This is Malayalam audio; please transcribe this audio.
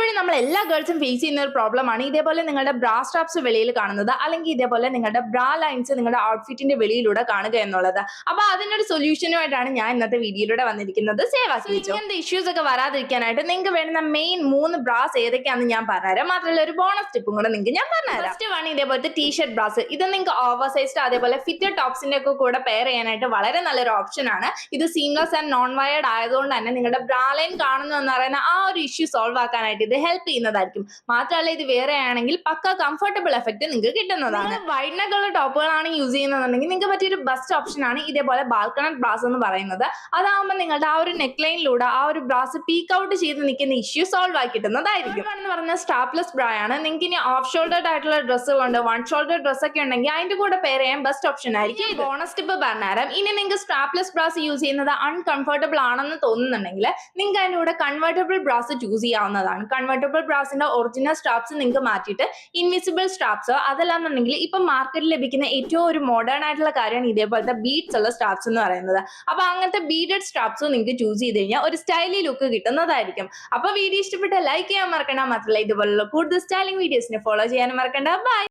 പലപ്പോഴും നമ്മൾ എല്ലാ ഗേൾസും ഫേസ് ചെയ്യുന്ന ഒരു പ്രോബ്ലം ആണ് ഇതേപോലെ നിങ്ങളുടെ ബ്രാ സ്ട്രാപ്സ് വെളിയിൽ കാണുന്നത്, അല്ലെങ്കിൽ ഇതേപോലെ നിങ്ങളുടെ ബ്രാ ലൈൻസ് നിങ്ങളുടെ ഔട്ട്ഫിറ്റിന്റെ വെളിയിലൂടെ കാണുക എന്നുള്ളത്. അപ്പൊ അതിനൊരു സൊല്യൂഷനുമായിട്ടാണ് ഞാൻ ഇന്നത്തെ വീഡിയോയിലൂടെ വന്നിരിക്കുന്നത്. ഇങ്ങനത്തെ ഇഷ്യൂസ് ഒക്കെ വരാതിരിക്കാനായിട്ട് നിങ്ങൾക്ക് വേണ്ടുന്ന മെയിൻ 3 ബ്രാസ് ഏതൊക്കെയാണെന്ന് ഞാൻ പറഞ്ഞുതരാം. മാത്രമല്ല ഒരു ബോണസ് ടിപ്പും കൂടെ നിങ്ങൾക്ക് ഞാൻ പറഞ്ഞുതരാം. ഫസ്റ്റ് വൺ ഇതേപോലത്തെ ടീഷർട്ട് ബ്രാസ്. ഇത് നിങ്ങൾക്ക് ഓവർ സൈസ്ഡ് അതേപോലെ ഫിറ്റഡ് ടോപ്സിന്റെ ഒക്കെ കൂടെ പെയർ ചെയ്യാനായിട്ട് വളരെ നല്ലൊരു ഓപ്ഷൻ ആണ്. ഇത് സീംലെസ് ആൻഡ് നോൺ വയർഡ് ആയതുകൊണ്ട് തന്നെ നിങ്ങളുടെ ബ്രാ ലൈൻ കാണുന്നു എന്ന് പറയുന്ന ആ ഒരു ഇഷ്യൂ സോൾവ് ആക്കാനായിട്ട് ഇത് ഹെൽപ്പ് ചെയ്യുന്നതായിരിക്കും. മാത്രമല്ല ഇത് വേറെ ആണെങ്കിൽ പക്ക കംഫർട്ടബിൾ എഫക്ട് നിങ്ങൾക്ക് കിട്ടുന്നതാണ്. വൈഡ് നെക്ക് ഉള്ള ടോപ്പുകളാണ് യൂസ് ചെയ്യുന്നതെങ്കിൽ നിങ്ങൾക്ക് പറ്റിയൊരു ബെസ്റ്റ് ഓപ്ഷൻ ആണ് ഇതേപോലെ ബാൽക്കണറ്റ് ബ്രാസ് എന്ന് പറയുന്നത്. അതാവുമ്പോൾ നിങ്ങളുടെ ആ ഒരു നെക്ക് ലൈനിലൂടെ ആ ഒരു ബ്രാസ് പീക്ക് ഔട്ട് ചെയ്ത് നിൽക്കുന്ന ഇഷ്യൂ സോൾവ് ആക്കി കിട്ടുന്നതായിരിക്കും. എന്ന് പറഞ്ഞ സ്റ്റാപ്ലെസ് ബ്രാ ആണ്. നിങ്ങൾക്ക് ഇനി ഓഫ് ഷോൾഡേർഡ് ആയിട്ടുള്ള ഡ്രസ്സുകളുണ്ട്, വൺ ഷോൾഡർ ഡ്രസ് ഒക്കെ ഉണ്ടെങ്കിൽ അതിന്റെ കൂടെ പെയർ ചെയ്യാൻ ബെസ്റ്റ് ഓപ്ഷൻ ആയിരിക്കും. ബോണസ് ടിപ്പ് പറഞ്ഞുതരാം. ഇനി നിങ്ങൾക്ക് സ്ട്രാപ്ലെസ് ബ്രാസ് യൂസ് ചെയ്യുന്നത് അൺകംഫർട്ടബിൾ ആണെന്ന് തോന്നുന്നുണ്ടെങ്കിൽ നിങ്ങൾക്ക് അതിന്റെ കൂടെ കൺവേർട്ടബിൾ ബ്രാസ് ചൂസ് ചെയ്യാവുന്നതാണ്. കൺവേർട്ടബിൾ ബ്രാസിന്റെ ഒറിജിനൽ സ്ട്രാപ്സ് നിങ്ങൾക്ക് മാറ്റിയിട്ട് ഇൻവിസിബിൾ സ്ട്രാപ്സോ അതല്ലാന്നുണ്ടെങ്കിൽ ഇപ്പൊ മാർക്കറ്റിൽ ലഭിക്കുന്ന ഏറ്റവും ഒരു മോഡേൺ ആയിട്ടുള്ള കാര്യമാണ് ഇതേപോലത്തെ ബീഡ്സ് ഉള്ള സ്ട്രാപ്സ് എന്ന് പറയുന്നത്. അപ്പൊ അങ്ങനത്തെ ബീഡഡ് സ്ട്രാപ്സോ നിങ്ങൾക്ക് ചൂസ് ചെയ്ത് കഴിഞ്ഞാൽ ഒരു സ്റ്റൈലി ലുക്ക് കിട്ടുന്നതായിരിക്കും. അപ്പൊ വീഡിയോ ഇഷ്ടപ്പെട്ട ലൈക്ക് ചെയ്യാൻ മറക്കണ്ട. മാത്രമല്ല ഇതുപോലുള്ള കൂടുതൽ സ്റ്റൈലിംഗ് വീഡിയോസിനെ ഫോളോ ചെയ്യാനും മറക്കണ്ട. ബൈ.